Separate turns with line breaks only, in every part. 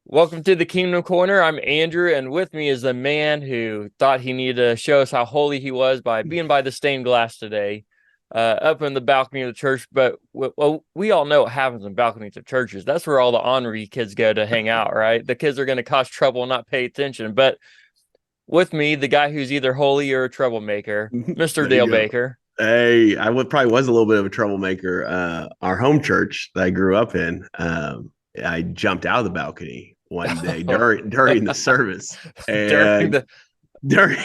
Welcome to the Kingdom Corner. I'm Andrew, and with me is the man who thought he needed to show us how holy he was by being by the stained glass today, up in the balcony of the church. But we all know what happens in balconies of churches. That's where all the ornery kids go to hang out, right? The kids are going to cause trouble and not pay attention. But with me, the guy who's either holy or a troublemaker, Mr.
There you
Dale
go.
Baker.
Hey, probably was a little bit of a troublemaker. Our home church that I grew up in, I jumped out of the balcony one day during the service,
During
and
the
during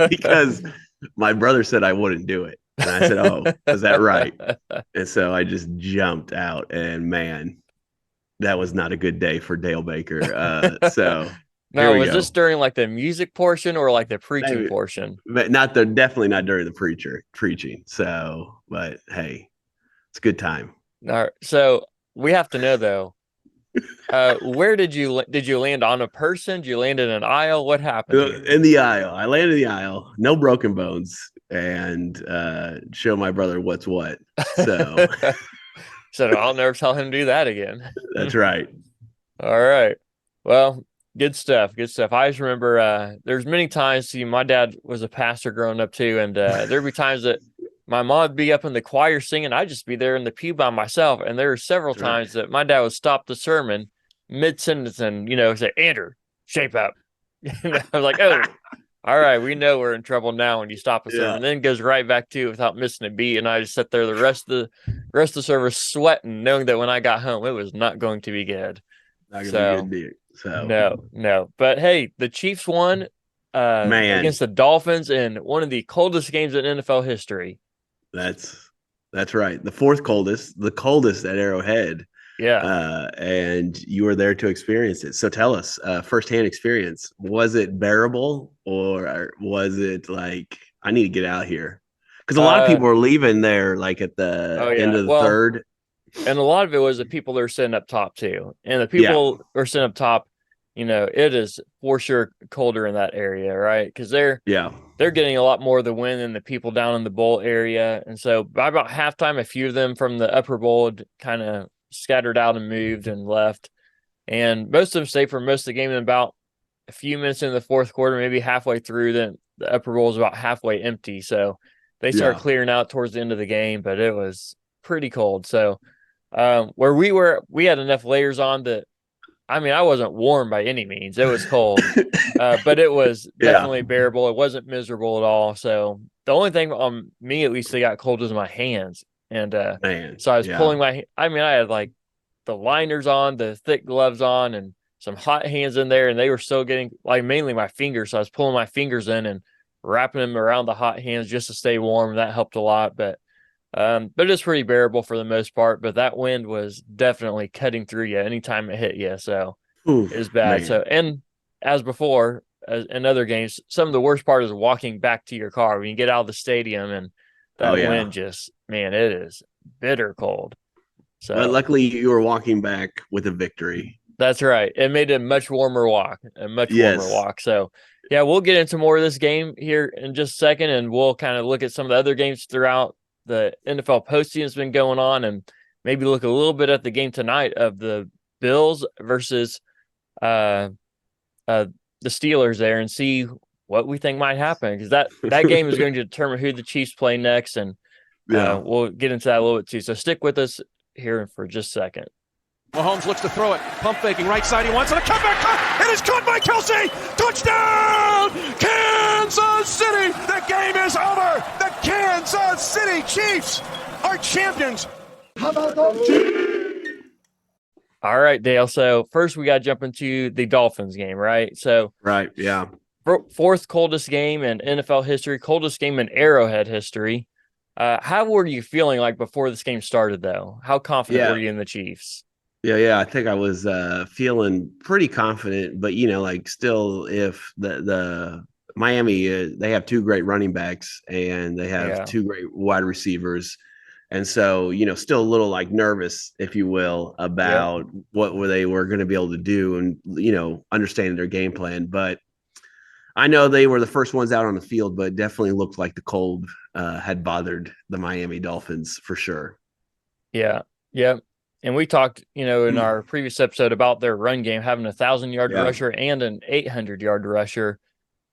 because my brother said I wouldn't do it, and I said, "Oh, is that right?" And so I just jumped out, and man, that was not a good day for Dale Baker. So here
No,
we
was this
go.
during like the music portion or like the preaching
Maybe,
portion?
but definitely not during the preaching. So, but hey, it's a good time.
All right, so we have to know though. Where did you land on a person? Did you land in an aisle? What happened here?
In the aisle, I landed in the aisle, no broken bones, and show my brother what's what. So
So I'll never tell him to do that again.
that's right.
All right. Well, good stuff. Good stuff. I just remember there's many times. See, my dad was a pastor growing up too, and there'd be times that my mom would be up in the choir singing. I'd just be there in the pew by myself. And there were several
That's right.
times that my dad would stop the sermon mid sentence and say, "Andrew, shape up." And I was like, "Oh, all right, we know we're in trouble now." When you stop a
Yeah,
sermon, then it goes right back to it without missing a beat. And I just sat there the rest of the service sweating, knowing that when I got home, it was not going to be good.
not gonna be a good
So
deal. So
no. But hey, the Chiefs won
man,
against the Dolphins in one of the coldest games in NFL history.
that's that's right. The fourth coldest, the coldest at Arrowhead.
Yeah.
And you were there to experience it. So tell us, firsthand experience. Was it bearable, or was it like I need to get out here? Because a lot of
Uh
people were leaving there like at
oh
the end
yeah.
of the
Well,
third.
and a lot of it was the people that are sitting up top too. And the
Yeah,
people who are sitting up top, it is for sure colder in that area, right? Because
yeah,
they're getting a lot more of the wind than the people down in the bowl area. And so by about halftime, a few of them from the upper bowl had kind of scattered out and moved and left. And most of them stayed for most of the game. And about a few minutes in the fourth quarter, maybe halfway through, then the upper bowl was about halfway empty. So they started
yeah.
clearing out towards the end of the game, but it was pretty cold. So where we were, we had enough layers on that. I mean, I wasn't warm by any means. It was cold, but it was
Yeah,
definitely bearable. It wasn't miserable at all. So the only thing on me, at least, that got cold was my hands. And
man.
so I was
Yeah,
pulling I mean, I had like the liners on, the thick gloves on, and some hot hands in there. And they were still getting like mainly my fingers. So I was pulling my fingers in and wrapping them around the hot hands just to stay warm. That helped a lot. But it's pretty bearable for the most part. But that wind was definitely cutting through you anytime it hit you. So it was
oof,
bad.
man.
So, and as before, as in other games, some of the worst part is walking back to your car when you get out of the stadium and
Oh
that
yeah.
wind just, man, it is bitter cold.
But
So
luckily, you were walking back with a victory.
that's right. It made a much warmer walk, a much warmer
Yes.
walk. So, yeah, we'll get into more of this game here in just a second, and we'll kind of look at some of the other games throughout the NFL postseason has been going on, and maybe look a little bit at the game tonight of the Bills versus uh, uh, the Steelers there, and see what we think might happen, because that game is going to determine who the Chiefs play next, and
Yeah.
we'll get into that a little bit too. So stick with us here for just a second.
Mahomes looks to throw it. Pump faking right side. He wants it. A comeback cut. It is caught by Kelsey. Touchdown! Kansas City. The game is over. The Kansas City Chiefs are champions.
All right, Dale. So first we got to jump into the Dolphins game, right? So
Right. Yeah.
fourth coldest game in NFL history, coldest game in Arrowhead history. How were you feeling like before this game started, though? How confident were
Yeah.
you in the Chiefs?
Yeah. I think I was feeling pretty confident, but like still, if the Miami, they have two great running backs and they have
Yeah.
two great wide receivers. And so, still a little like nervous, if you will,
Yep.
about what they were going to be able to do and, understanding their game plan. But I know they were the first ones out on the field, but it definitely looked like the cold had bothered the Miami Dolphins for sure.
Yeah. Yep. And we talked, in our previous episode about their run game having 1,000-yard
Yeah.
rusher and an 800-yard rusher,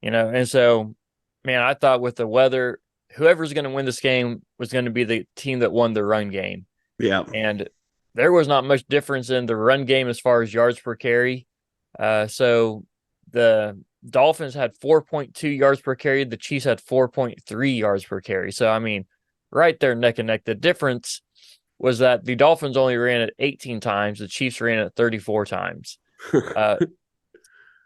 and so, man, I thought with the weather, whoever's going to win this game was going to be the team that won the run game.
Yeah.
And there was not much difference in the run game as far as yards per carry. So the Dolphins had 4.2 yards per carry. The Chiefs had 4.3 yards per carry. So, I mean, right there neck and neck. The difference was that the Dolphins only ran it 18 times. The Chiefs ran it 34 times.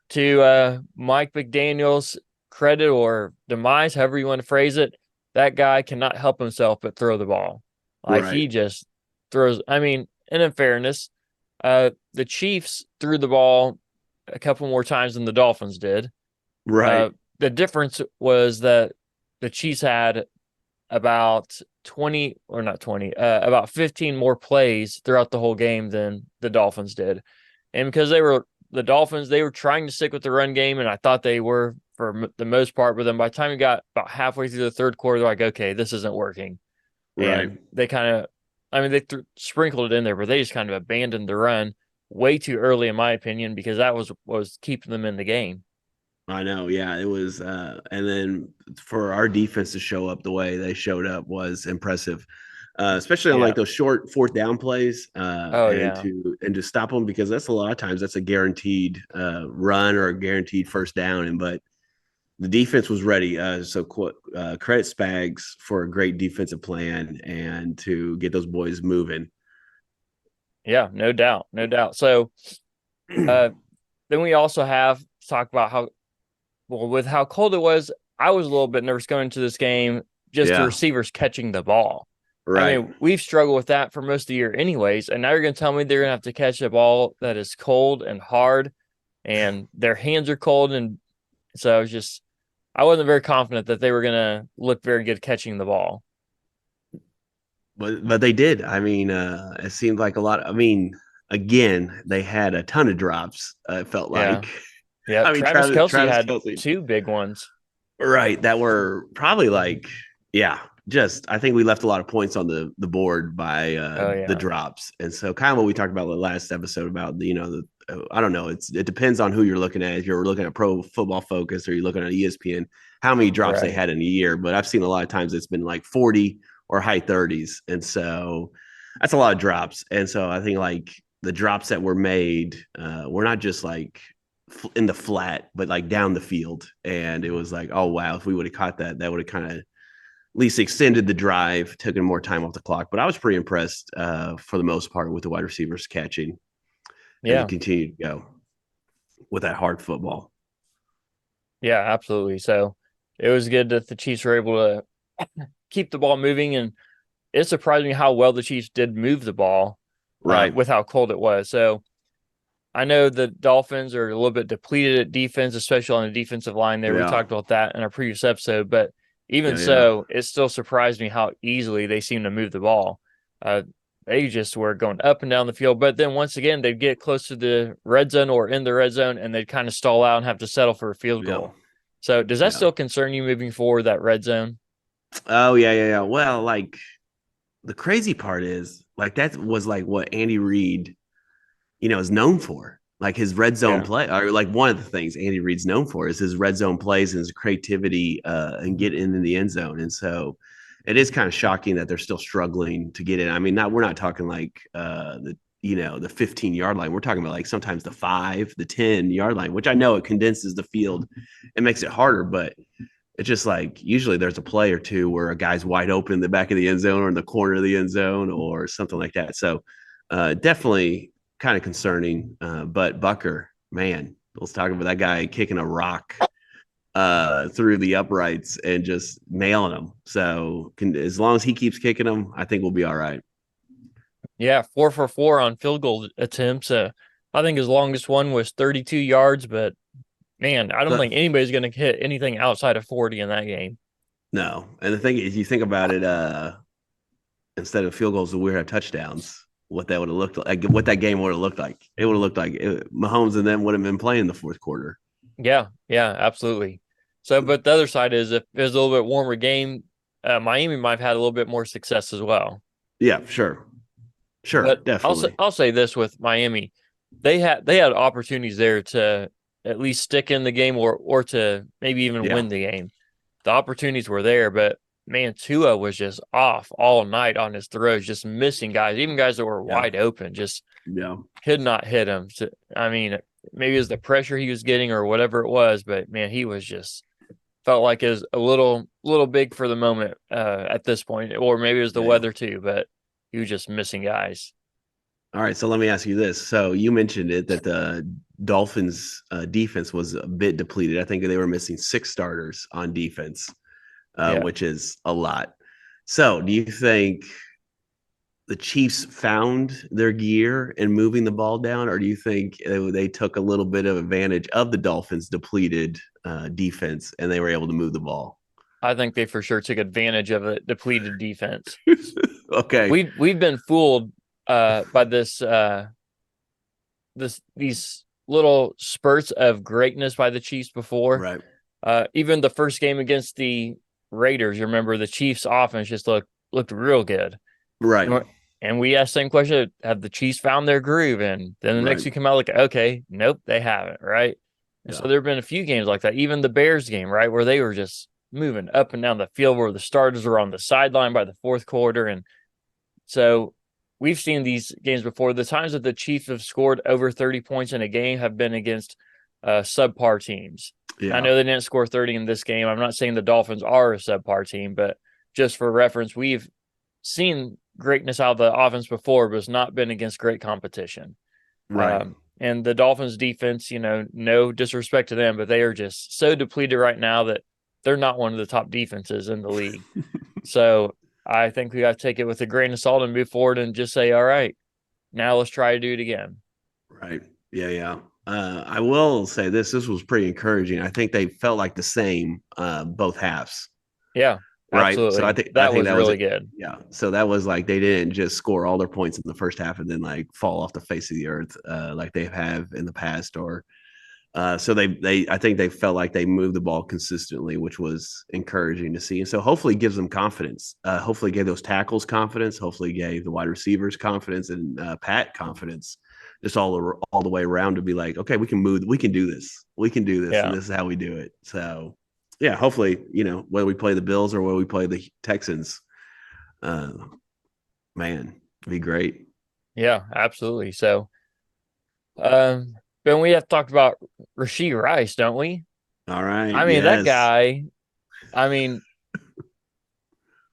To Mike McDaniel's credit or demise, however you want to phrase it, that guy cannot help himself but throw the ball. Like
Right.
he just throws. I mean, and in fairness, the Chiefs threw the ball a couple more times than the Dolphins did.
Right.
The difference was that the Chiefs had about 20 or not 20, about 15 more plays throughout the whole game than the Dolphins did. And because the Dolphins, they were trying to stick with the run game, and I thought they were for the most part. But then by the time we got about halfway through the third quarter, they're like, okay, this isn't working.
Right.
And they kind of, they sprinkled it in there, but they just kind of abandoned the run way too early, in my opinion, because that was keeping them in the game.
I know. Yeah. It was. And then for our defense to show up the way they showed up was impressive. Especially on
Yeah.
like those short fourth down plays,
Oh,
and
yeah.
to stop them, because that's a lot of times that's a guaranteed run or a guaranteed first down. But the defense was ready. So credit Spags for a great defensive plan and to get those boys moving.
Yeah, no doubt. No doubt. So then we also have to talk about with how cold it was, I was a little bit nervous going into this game, just the
Yeah.
receivers catching the ball.
Right.
I mean, we've struggled with that for most of the year anyways, and now you're going to tell me they're going to have to catch a ball that is cold and hard, and their hands are cold, and so I wasn't very confident that they were going to look very good catching the ball.
But they did. I mean, it seemed like a lot. I mean, again, they had a ton of drops. It felt like.
Yeah.
I mean,
Travis Kelce had
Kelce.
two big ones.
Right, that were probably like, yeah, just I think we left a lot of points on the board by the drops, and so kind of what we talked about the last episode about I don't know, it depends on who you're looking at. If you're looking at Pro Football Focus or you're looking at ESPN, how many drops they had in a year, but I've seen a lot of times it's been like 40 or high 30s, and so that's a lot of drops. And so I think like the drops that were made were not just like in the flat, but like down the field. And it was like, oh wow, if we would have caught that, that would have kind of at least extended the drive, taken more time off the clock. But I was pretty impressed for the most part with the wide receivers catching. And they continued to go with that hard football.
Yeah, absolutely. So it was good that the Chiefs were able to keep the ball moving, and it surprised me how well the Chiefs did move the ball,
right,
with how cold it was. So I know the Dolphins are a little bit depleted at defense, especially on the defensive line there. We talked about that in our previous episode, but even so, it still surprised me how easily they seem to move the ball. They just were going up and down the field, but then once again, they'd get close to the red zone or in the red zone, and they'd kind of stall out and have to settle for a field goal. So does that still concern you moving forward, that red zone?
Oh, yeah. Well, like the crazy part is like that was like what Andy Reid is known for, like his red zone play, or like one of the things Andy Reid's known for is his red zone plays and his creativity and get in the end zone. And so it is kind of shocking that they're still struggling to get in. I mean, we're not talking like the 15-yard line. We're talking about like sometimes the 5, the 10-yard line, which I know it condenses the field and makes it harder, but it's just like usually there's a play or two where a guy's wide open in the back of the end zone or in the corner of the end zone or something like that. So definitely kind of concerning, but Bucker, man, let's talk about that guy kicking a rock through the uprights and just nailing them. So as long as he keeps kicking them, I think we'll be all right.
Yeah, 4 for 4 on field goal attempts. I think his longest one was 32 yards, but man, I don't think anybody's going to hit anything outside of 40 in that game.
No, and the thing is, you think about it, instead of field goals, we would have touchdowns. What that would have looked like, what that game would have looked like. It would have looked like Mahomes and them would have been playing the fourth quarter.
Yeah, absolutely. So, but the other side is if it was a little bit warmer game, Miami might have had a little bit more success as well.
Yeah, sure. Sure,
But
definitely.
I'll say this with Miami, they had opportunities there to at least stick in the game or to maybe even
Yeah,
win the game. The opportunities were there, but man, Tua was just off all night on his throws, just missing guys, even guys that were
yeah,
wide open, just
yeah.
could not hit him. So, I mean, maybe it was the pressure he was getting or whatever it was, but man, he was just felt like it was a little big for the moment at this point, or maybe it was the
Yeah.
weather too, but he was just missing guys.
All right, so let me ask you this. So you mentioned it that the Dolphins defense was a bit depleted. I think they were missing 6 starters on defense,
Yeah.
which is a lot. So do you think the Chiefs found their gear in moving the ball down, or do you think they took a little bit of advantage of the Dolphins' depleted defense and they were able to move the ball?
I think they for sure took advantage of a depleted defense.
Okay.
We've been fooled by these little spurts of greatness by the Chiefs before.
Right.
Even the first game against the Raiders, you remember the Chiefs offense just looked real good.
Right.
And we asked the same question, have the Chiefs found their groove? And then the next
Right.
you come out like, okay, nope, they haven't, right? And so
Yeah.
there have been a few games like that, even the Bears game, right, where they were just moving up and down the field where the starters were on the sideline by the fourth quarter. And so we've seen these games before. The times that the Chiefs have scored over 30 points in a game have been against subpar teams.
Yeah.
I know they didn't score 30 in this game. I'm not saying the Dolphins are a subpar team, but just for reference, we've seen greatness out of the offense before, but it's not been against great competition.
Right.
And the Dolphins defense, no disrespect to them, but they are just so depleted right now that they're not one of the top defenses in the league. So I think we got to take it with a grain of salt and move forward and just say, all right, now let's try to do it again.
Right. Yeah. Yeah. I will say this was pretty encouraging. I think they felt like the same both halves.
Yeah,
Right. So
absolutely.
I
That
think
was
that was
really
it.
good.
Yeah. So that was like they didn't just score all their points in the first half and then like fall off the face of the earth like they have in the past. Or so they I think they felt like they moved the ball consistently, which was encouraging to see. And so hopefully it gives them confidence. Hopefully gave those tackles confidence. Hopefully gave the wide receivers confidence and Pat confidence. Just all the way around to be like, okay, we can do this, and
Yeah.
this is how we do it. So yeah, hopefully, whether we play the Bills or whether we play the Texans, man, it'd be great.
Yeah, absolutely. So, Ben, we have to talk about Rashee Rice, don't we?
All right.
I mean, that
Yes.
guy, I mean,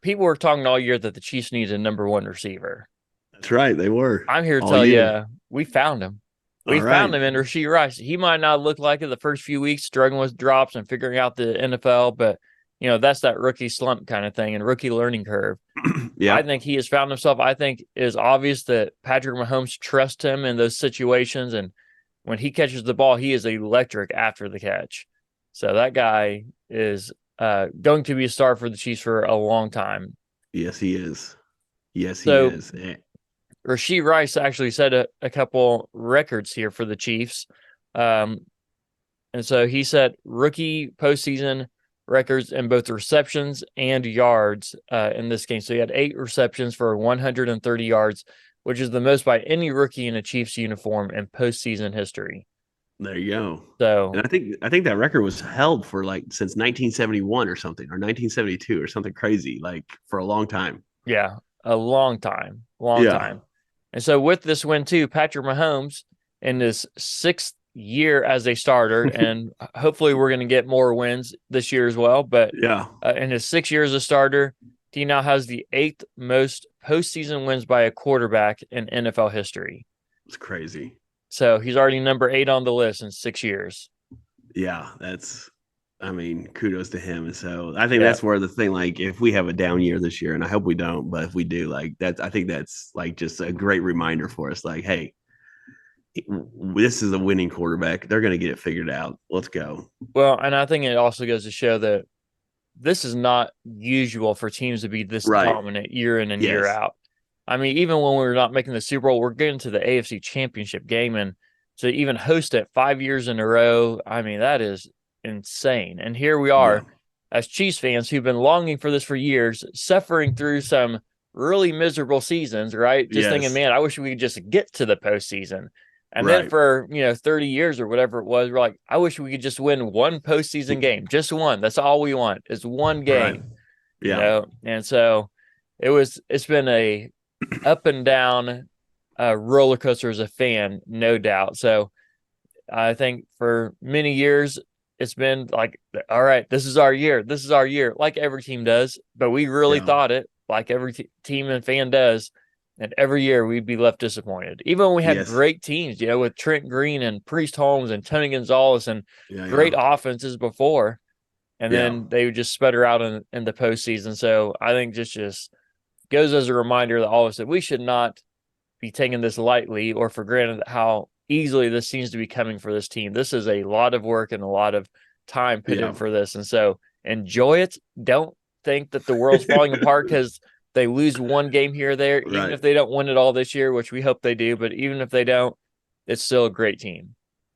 people were talking all year that the Chiefs needed a number one receiver.
That's right. They were
I'm here to
all
tell
year.
you, we found him. We
All
found
right.
him in Rashee Rice. He might not look like it the first few weeks, struggling with drops and figuring out the NFL, but that's that rookie slump kind of thing and rookie learning curve.
Yeah.
I think he has found himself. I think it is obvious that Patrick Mahomes trusts him in those situations, and when he catches the ball, he is electric after the catch. So that guy is going to be a star for the Chiefs for a long time.
Yes, he is. Yes, he
So
is.
Rashee Rice actually set a couple records here for the Chiefs. And so he set rookie postseason records in both receptions and yards in this game. So he had 8 receptions for 130 yards, which is the most by any rookie in a Chiefs uniform in postseason history.
There you go.
So,
and I think that record was held for like since 1971 or something, or 1972 or something crazy, like for a long time.
yeah, a long time. And so with this win too, Patrick Mahomes in his 6th year as a starter, and hopefully we're going to get more wins this year as well. But
Yeah.
in his 6 years as a starter, he now has the 8th most postseason wins by a quarterback in NFL history.
It's crazy.
So he's already number 8 on the list in 6 years.
Yeah, kudos to him. And so I think that's where the thing, like, if we have a down year this year, and I hope we don't, but if we do, like, I think that's like just a great reminder for us. Like, hey, this is a winning quarterback. They're going to get it figured out. Let's go.
Well, and I think it also goes to show that this is not usual for teams to be this dominant year in and year out. I mean, even when we're not making the Super Bowl, we're getting to the AFC Championship game, and to even host it 5 years in a row, I mean, that is insane. And here we are as Chiefs fans who've been longing for this for years, suffering through some really miserable seasons, right? Just thinking,
Yes.
man, I wish we could just get to the postseason. And then
Right.
for 30 years or whatever it was, we're like, I wish we could just win one postseason game, just one. That's all we want is one
Right.
game,
Yeah.
And so it's been a up and down roller coaster as a fan, no doubt. So I think for many years it's been like, all right, this is our year. This is our year, like every team does. But we really
Yeah.
thought it, like every team and fan does. And every year we'd be left disappointed. Even when we had
Yes.
great teams, with Trent Green and Priest Holmes and Tony Gonzalez and
Yeah.
great
Yeah.
offenses before. And
Yeah.
then they would just sputter out in the postseason. So I think just goes as a reminder that all of us that we should not be taking this lightly or for granted how easily this seems to be coming for this team. This is a lot of work and a lot of time put in for this. And so enjoy it. Don't think that the world's falling apart because they lose one game here or there, even
Right.
if they don't win it all this year, which we hope they do. But even if they don't, it's still a great team.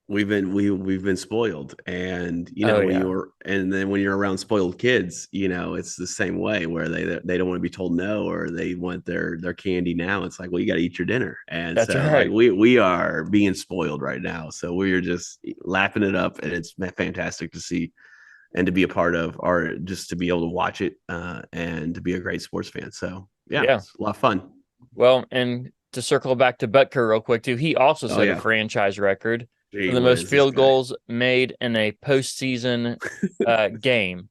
We've been spoiled, and then when you're around spoiled kids, it's the same way where they don't want to be told no, or they want their candy now. It's like, well, you got to eat your dinner, and
That's
so
right.
like we are being spoiled right now, so we are just lapping it up, and it's fantastic to see and to be a part of, or just to be able to watch it, and to be a great sports fan. So yeah. It's a lot of fun.
Well, and to circle back to Butker real quick too, he also set a franchise record for the most field goals made in a postseason game.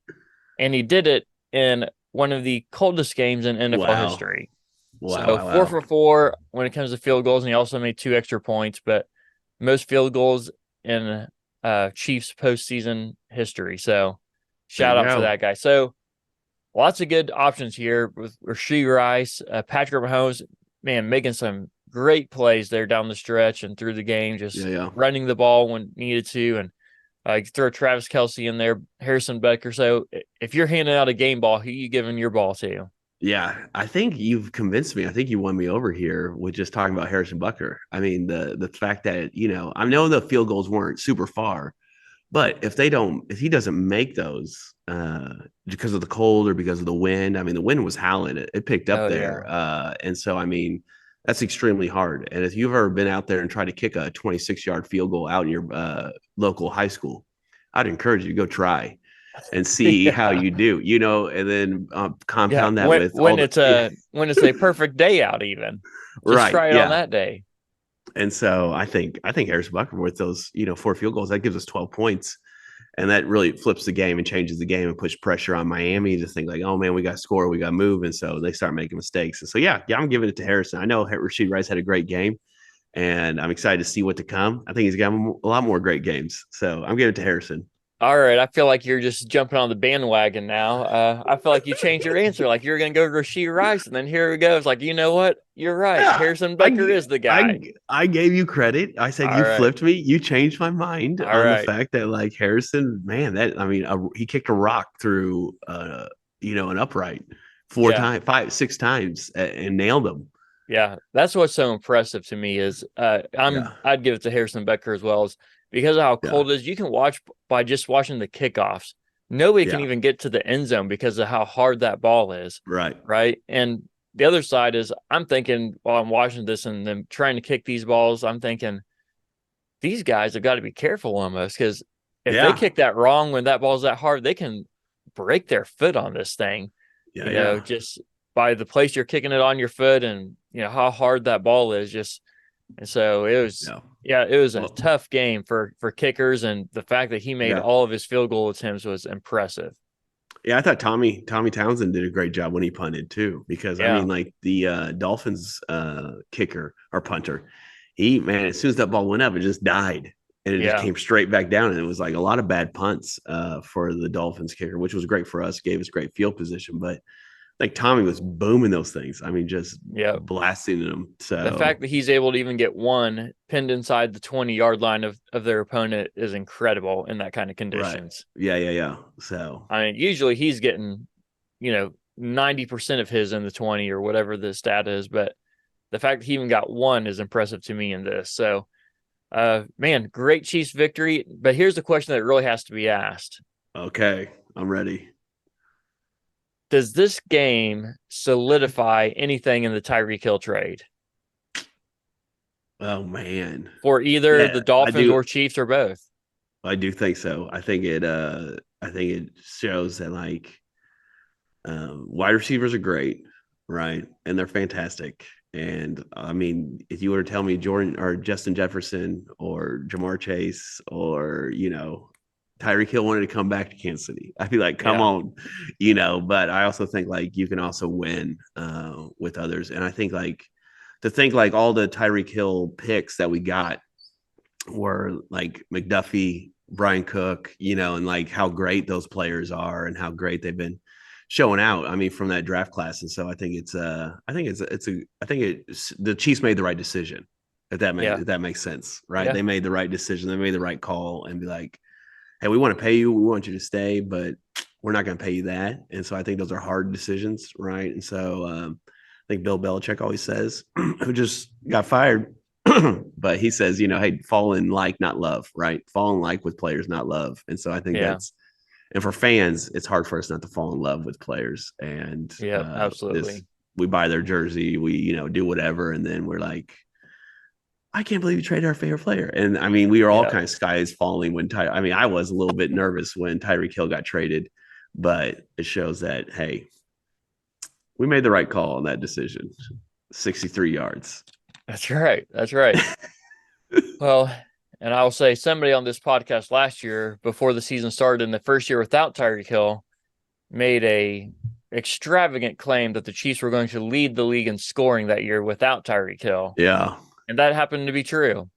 And he did it in one of the coldest games in NFL history. So 4 for 4 when it comes to field goals, and he also made 2 extra points, but most field goals in Chiefs postseason history. So shout out to that guy. So lots of good options here with Rashee Rice, Patrick Mahomes, man, making some great plays there down the stretch and through the game, just running the ball when needed to, and throw Travis Kelce in there, Harrison Butker. So if you're handing out a game ball, who you giving your ball to?
Yeah, I think you've convinced me. I think you won me over here with just talking about Harrison Butker. I mean, the fact that, I know the field goals weren't super far, but if he doesn't make those because of the cold or because of the wind, I mean, the wind was howling. It picked up there.
Yeah.
And so, I mean, that's extremely hard. And if you've ever been out there and tried to kick a 26-yard field goal out in your local high school, I'd encourage you to go try and see how you do, and then compound that with
when it's a perfect day out, even just try it on that day.
And so I think Harrison Butker with those 4 field goals, that gives us 12 points, and that really flips the game and changes the game and puts pressure on Miami to think like, oh man, we got to score, we got to move, and so they start making mistakes. And so yeah, I'm giving it to Harrison. I know Rashee Rice had a great game, and I'm excited to see what to come. I think he's got a lot more great games, so I'm giving it to Harrison.
All right, I feel like you're just jumping on the bandwagon now. I feel like you changed your answer. Like you're going to go to Rashee Rice, and then here it goes. Like, you know what? You're right. Yeah, Harrison Butker is the guy.
I gave you credit. I said you flipped me. You changed my mind on the fact that like Harrison, man, he kicked a rock through an upright 6 times and nailed them.
Yeah, that's what's so impressive to me is I'd give it to Harrison Butker as well, as because of how cold it is. You can watch by just watching the kickoffs. Nobody can even get to the end zone because of how hard that ball is. Right. And the other side is I'm thinking while I'm watching this and them trying to kick these balls, I'm thinking these guys have got to be careful almost, because if they kick that wrong when that ball's that hard, they can break their foot on this thing. Just by the place you're kicking it on your foot and how hard that ball is. And so it was it was a tough game for kickers, and the fact that he made all of his field goal attempts was impressive.
Yeah, I thought Tommy Townsend did a great job when he punted too, because I mean, like the Dolphins kicker or punter, as soon as that ball went up, it just died and it just came straight back down, and it was like a lot of bad punts for the Dolphins kicker, which was great for us, gave us great field position, but like Tommy was booming those things. I mean, just blasting them. So
the fact that he's able to even get one pinned inside the 20-yard line of their opponent is incredible in that kind of conditions.
Yeah. So
I mean, usually he's getting, 90% of his in the 20 or whatever the stat is, but the fact that he even got one is impressive to me in this. So, man, great Chiefs victory. But here's the question that really has to be asked.
Okay, I'm ready.
does this game solidify anything in the Tyreek Hill trade
Oh man.
for either
Yeah,
the Dolphins or Chiefs or both?
I do think so. I think it shows that like wide receivers are great, right? And they're fantastic. And I mean, if you were to tell me Jordan or Justin Jefferson or Jamar Chase or, Tyreek Hill wanted to come back to Kansas City, I'd be like, come
Yeah.
on, but I also think like you can also win with others. And I think like to think like all the Tyreek Hill picks that we got were like McDuffie, Brian Cook, and like how great those players are and how great they've been showing out. I mean, from that draft class. And so I think the Chiefs made the right decision. If that makes sense, right?
Yeah.
They made the right decision. They made the right call and be like, hey, we want to pay you. We want you to stay, but we're not going to pay you that. And so I think those are hard decisions, right? And so I think Bill Belichick always says, who just got fired, but he says, hey, fall in like, not love, right? Fall in like with players, not love. And so I think and for fans, it's hard for us not to fall in love with players. And
absolutely.
We buy their jersey, we, do whatever. And then we're like, I can't believe you traded our favorite player. And I mean, we were all kind of skies falling when I was a little bit nervous when Tyreek Hill got traded, but it shows that, hey, we made the right call on that decision. 63 yards.
That's right. Well, and I'll say somebody on this podcast last year, before the season started in the first year without Tyreek Hill, made a extravagant claim that the Chiefs were going to lead the league in scoring that year without Tyreek Hill.
Yeah.
And that happened to be true.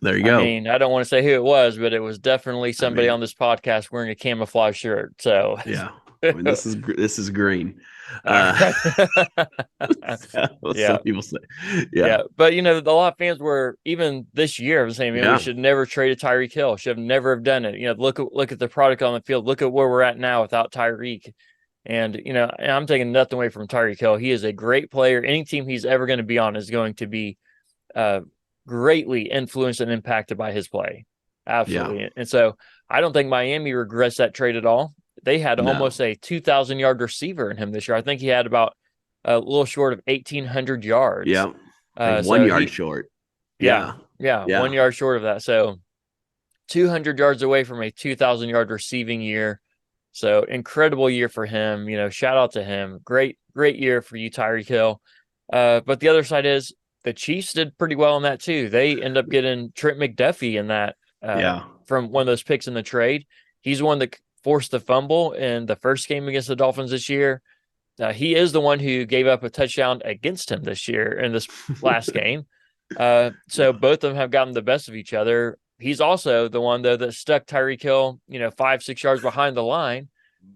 There you go.
I mean, I don't want to say who it was, but it was definitely somebody on this podcast wearing a camouflage shirt. So
yeah, I mean, this is green.
Some
people say,
but a lot of fans were even this year saying, "Man, we should never trade a Tyreek Hill. Should never have done it." Look at the product on the field. Look at where we're at now without Tyreek. And I'm taking nothing away from Tyreek Hill. He is a great player. Any team he's ever going to be on is going to be greatly influenced and impacted by his play. Absolutely. Yeah. And so I don't think Miami regrets that trade at all. They had almost a 2,000-yard receiver in him this year. I think he had about a little short of 1,800 yards.
Yeah. 1 yard short.
Yeah. 1 yard short of that. So 200 yards away from a 2,000-yard receiving year. So incredible year for him. Shout out to him. Great year for you, Tyreek Hill. But the other side is the Chiefs did pretty well in that too. They end up getting Trent McDuffie in that from one of those picks in the trade. He's the one that forced the fumble in the first game against the Dolphins this year. He is the one who gave up a touchdown against him this year in this last game. So both of them have gotten the best of each other. He's also the one, though, that stuck Tyreek Hill, 5-6 yards behind the line.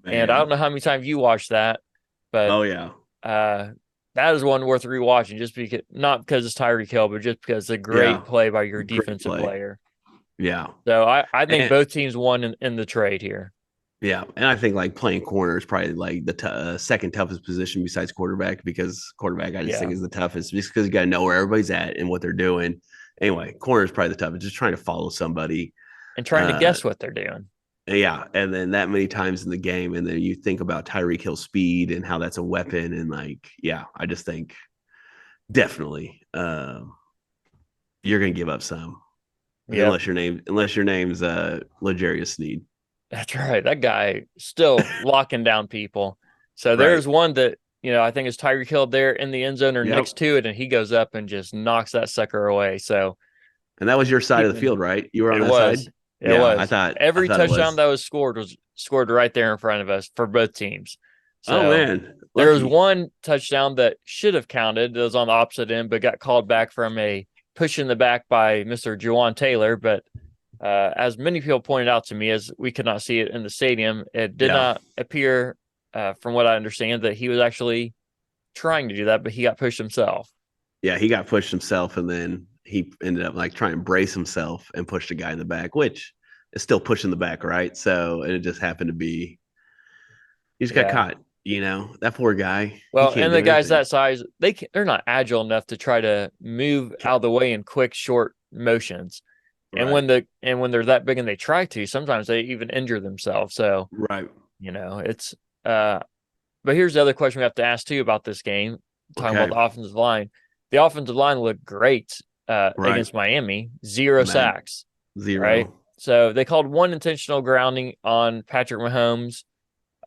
Man. And I don't know how many times you watched that, but that is one worth rewatching, just because, not because it's Tyreek Hill, but just because it's a great play by your defensive player.
Yeah.
So I think both teams won in the trade here.
Yeah, and I think like playing corner is probably like the second toughest position besides quarterback, because quarterback I just think is the toughest, just because you got to know where everybody's at and what they're doing. Anyway, corner is probably the toughest, just trying to follow somebody
and trying to guess what they're doing.
Yeah, and then that many times in the game, and then you think about Tyreek Hill's speed and how that's a weapon, and I just think definitely you're gonna give up some, unless your name's L'Jarius Sneed.
That's right. That guy still locking down people. So there's one that, I think is Tyreek Hill there in the end zone or next to it, and he goes up and just knocks that sucker away. So,
and that was your side of the field, right? You were on that side?
It was.
I thought
every touchdown that was scored right there in front of us for both teams. So
man.
There was one touchdown that should have counted. It was on the opposite end, but got called back from a push in the back by Mr. Juwan Taylor. But as many people pointed out to me, as we could not see it in the stadium, it did not appear, from what I understand, that he was actually trying to do that, but he got pushed himself.
Yeah, he got pushed himself, and then he ended up trying to brace himself and push the guy in the back, which is still pushing the back, right? So, and it just happened to be, he just got caught, that poor guy.
Well, and the guys that size, they're not agile enough to try to move out of the way in quick, short motions. And when they're that big and they try to, sometimes they even injure themselves. So,
right.
It's But here's the other question we have to ask too about this game. Talking
Okay.
about the offensive line, the offensive line looked great
Right.
against Miami. 0 sacks.
0.
Right. So they called one intentional grounding on Patrick Mahomes,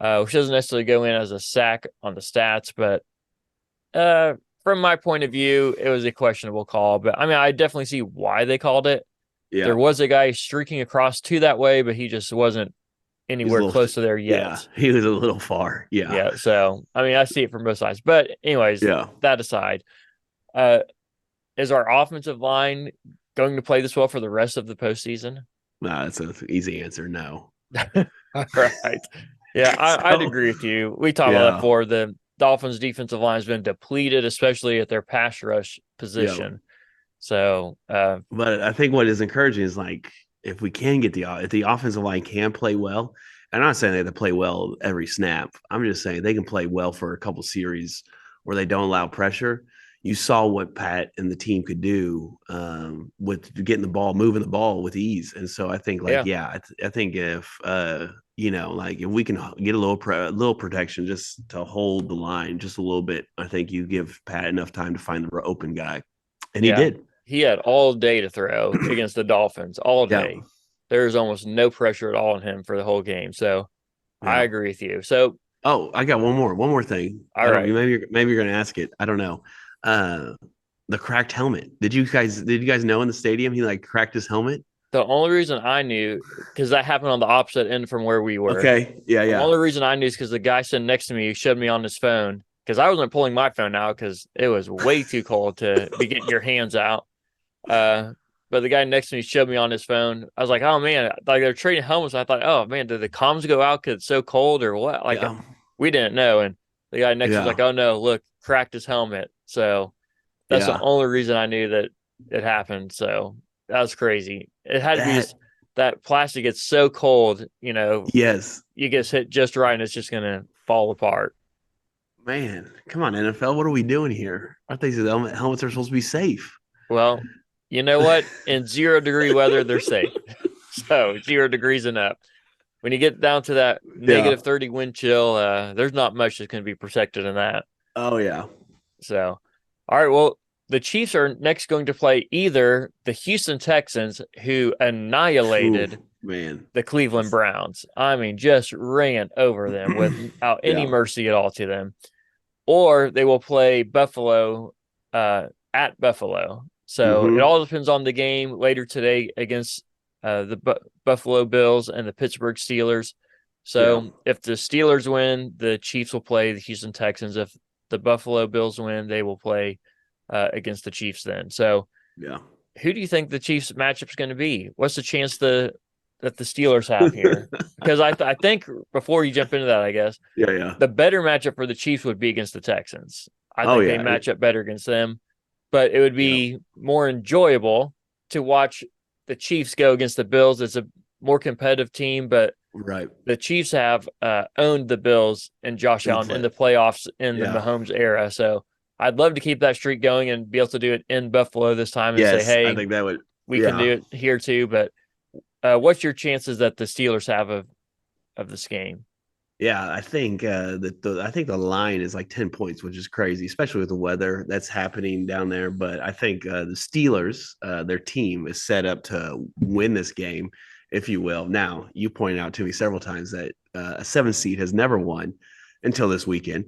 which doesn't necessarily go in as a sack on the stats, but from my point of view, it was a questionable call. But I mean, I definitely see why they called it.
Yeah.
There was a guy streaking across to that way, but he just wasn't anywhere close to there yet.
Yeah, he was a little far. Yeah.
Yeah. So, I mean, I see it from both sides. But anyways, that aside, is our offensive line going to play this well for the rest of the postseason?
Nah, that's an easy answer. No.
Right. Yeah, I'd agree with you. We talked about that before. The Dolphins' defensive line has been depleted, especially at their pass rush position.
Yeah.
So,
but I think what is encouraging is like if we can get if the offensive line can play well. I'm not saying they have to play well every snap. I'm just saying they can play well for a couple series where they don't allow pressure. You saw what Pat and the team could do with getting the ball, moving the ball with ease. And so I think, I think if like if we can get a little protection just to hold the line just a little bit, I think you give Pat enough time to find the open guy, and he did.
He had all day to throw against the Dolphins, all day. Yeah. There's almost no pressure at all on him for the whole game. So I agree with you. So
I got one more thing.
All right,
maybe you're going to ask it. I don't know. The cracked helmet. Did you guys know in the stadium he like cracked his helmet?
The only reason I knew, because that happened on the opposite end from where we were.
Okay. Yeah.
The only reason I knew is because the guy sitting next to me showed me on his phone, because I wasn't pulling my phone out because it was way too cold to be getting your hands out. But the guy next to me showed me on his phone. I was like, oh man, like they're trading helmets. I thought, oh man, did the comms go out because it's so cold or what? Like we didn't know. And the guy next to was like, oh no, look, cracked his helmet. So that's the only reason I knew that it happened. So that was crazy. It had to be just, that plastic gets so cold,
Yes.
You get hit just right and it's just going to fall apart.
Man, come on, NFL. What are we doing here? I think the helmets are supposed to be safe.
Well, you know what? In 0-degree weather, they're safe. So 0 degrees and up. When you get down to that negative 30 wind chill, there's not much that's going to be protected in that.
Oh, yeah.
So, all right. Well, the Chiefs are next going to play either the Houston Texans, who annihilated the Cleveland Browns. I mean, just ran over them without any mercy at all to them. Or they will play Buffalo at Buffalo. So it all depends on the game later today against the Buffalo Bills and the Pittsburgh Steelers. So if the Steelers win, the Chiefs will play the Houston Texans. If the Buffalo Bills win, they will play against the Chiefs then. So who do you think the Chiefs matchup is going to be? What's the chance that the Steelers have here? Because I think before you jump into that, I guess, the better matchup for the Chiefs would be against the Texans. I think they match up better against them. But it would be more enjoyable to watch the Chiefs go against the Bills. It's a more competitive team, but the Chiefs have owned the Bills and Josh Allen in the playoffs in the Mahomes era. So I'd love to keep that streak going and be able to do it in Buffalo this time and say, hey,
I think that would,
we can do it here too. But what's your chances that the Steelers have of this game?
Yeah, I think I think the line is like 10 points, which is crazy, especially with the weather that's happening down there. But I think the Steelers, their team is set up to win this game, if you will. Now, you pointed out to me several times that a 7 seed has never won until this weekend.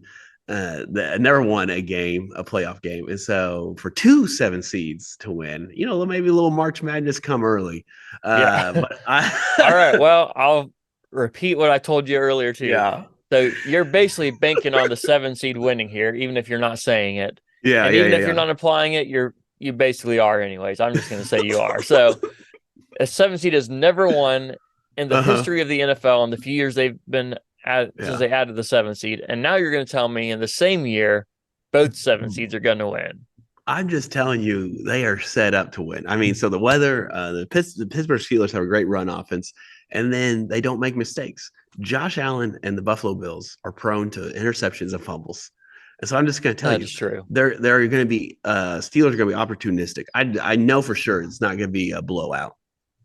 Never won a playoff game. And so for 2 7 seeds to win, maybe a little March Madness come early. But all
right, well, I'll repeat what I told you earlier too.
Yeah.
So you're basically banking on the 7 seed winning here, even if you're not saying it.
Yeah.
And even if you're not applying it, you basically are anyways. I'm just going to say you are. So a 7 seed has never won in the history of the NFL in the few years they've been since they added the 7 seed. And now you're going to tell me in the same year, both 7 seeds are going to win.
I'm just telling you, they are set up to win. I mean, so the weather, the Pittsburgh Steelers have a great run offense, and then they don't make mistakes. Josh Allen and the Buffalo Bills are prone to interceptions and fumbles. And so I'm just going to tell you,
that's true.
They're going to be Steelers are going to be opportunistic. I know for sure it's not going to be a blowout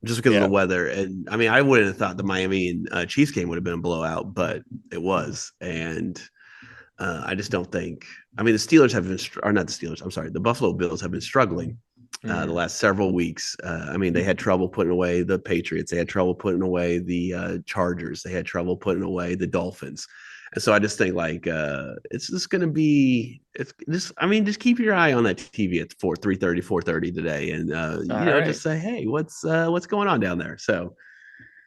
just because of the weather. And I mean, I wouldn't have thought the Miami and Chiefs game would have been a blowout, but it was. And I just don't think. I mean, the Steelers have been, or not the Steelers. I'm sorry, the Buffalo Bills have been struggling the last several weeks. I mean, they had trouble putting away the Patriots. They had trouble putting away the Chargers. They had trouble putting away the Dolphins. And so I just think like it's just going to be. It's just. I mean, just keep your eye on that TV at 4:30 today, and just say, hey, what's going on down there? So.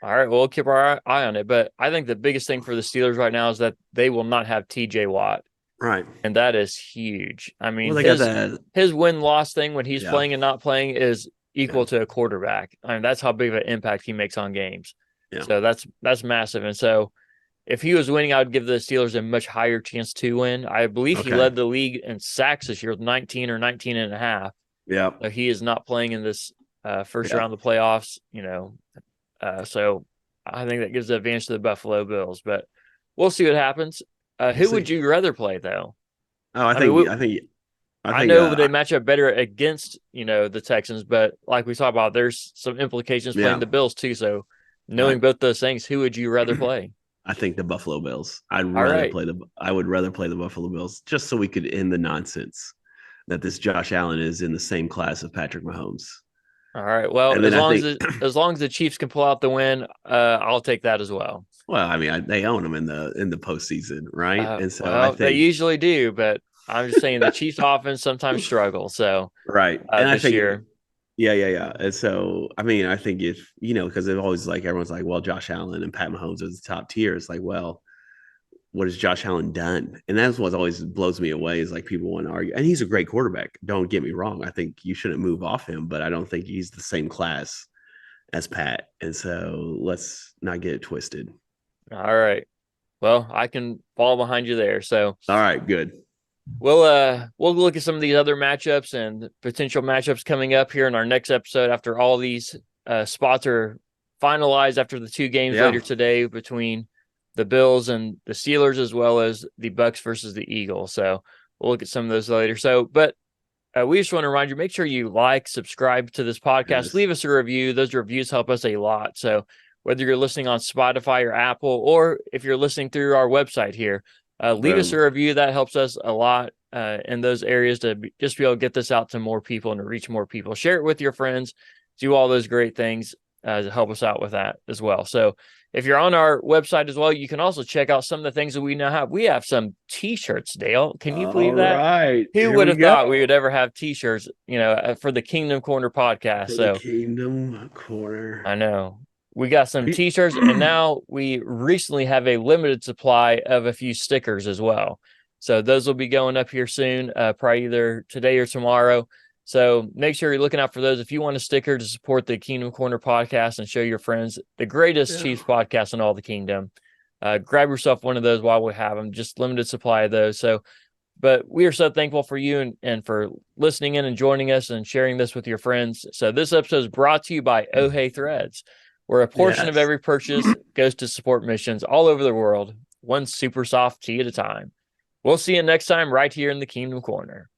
All right, well, we'll keep our eye on it. But I think the biggest thing for the Steelers right now is that they will not have TJ Watt.
Right.
And that is huge. I mean, his win-loss thing when he's playing and not playing is equal to a quarterback. I mean, that's how big of an impact he makes on games. Yeah. So that's massive. And so if he was winning, I would give the Steelers a much higher chance to win. I believe he led the league in sacks this year with 19 or 19 and a half.
Yeah.
So he is not playing in this first round of the playoffs, so I think that gives the advantage to the Buffalo Bills, but we'll see what happens. Who would you rather play, though?
Oh, I think
I know they match up better against the Texans, but like we talked about, there's some implications playing the Bills too. So knowing both those things, who would you rather play?
I think the Buffalo Bills. I would rather play the Buffalo Bills just so we could end the nonsense that this Josh Allen is in the same class of Patrick Mahomes.
All right. Well, as long as the Chiefs can pull out the win, I'll take that as well.
Well, I mean, they own them in the postseason, right?
And so I think they usually do, but I'm just saying the Chiefs' offense sometimes struggle. So
right, and I think
year.
Yeah. And so, I mean, I think if because they've always everyone's like, well, Josh Allen and Pat Mahomes are the top tier. It's like, well, what has Josh Allen done? And that's what always blows me away is like people want to argue. And he's a great quarterback. Don't get me wrong. I think you shouldn't move off him, but I don't think he's the same class as Pat. And so let's not get it twisted.
All right. Well, I can fall behind you there. So
all right, good.
We'll look at some of these other matchups and potential matchups coming up here in our next episode after all these spots are finalized after the two games later today between the Bills and the Steelers, as well as the Bucks versus the Eagles. So we'll look at some of those later. So, but we just want to remind you, make sure you subscribe to this podcast, leave us a review. Those reviews help us a lot. So whether you're listening on Spotify or Apple, or if you're listening through our website here, leave us a review. That helps us a lot in those areas to just be able to get this out to more people and to reach more people. Share it with your friends, do all those great things to help us out with that as well. So if you're on our website as well, you can also check out some of the things that we now have. We have some T-shirts, Dale. Can you believe that?
Right.
Who would have thought we would ever have T-shirts, for the Kingdom Corner podcast?
The Kingdom Corner.
I know. We got some T-shirts, and now we recently have a limited supply of a few stickers as well. So those will be going up here soon, probably either today or tomorrow. So make sure you're looking out for those. If you want a sticker to support the Kingdom Corner podcast and show your friends the greatest Chiefs podcast in all the kingdom, grab yourself one of those while we have them. Just limited supply of those. So, but we are so thankful for you and for listening in and joining us and sharing this with your friends. So this episode is brought to you by Oh Hey Threads, where a portion of every purchase goes to support missions all over the world, one super soft tee at a time. We'll see you next time right here in the Kingdom Corner.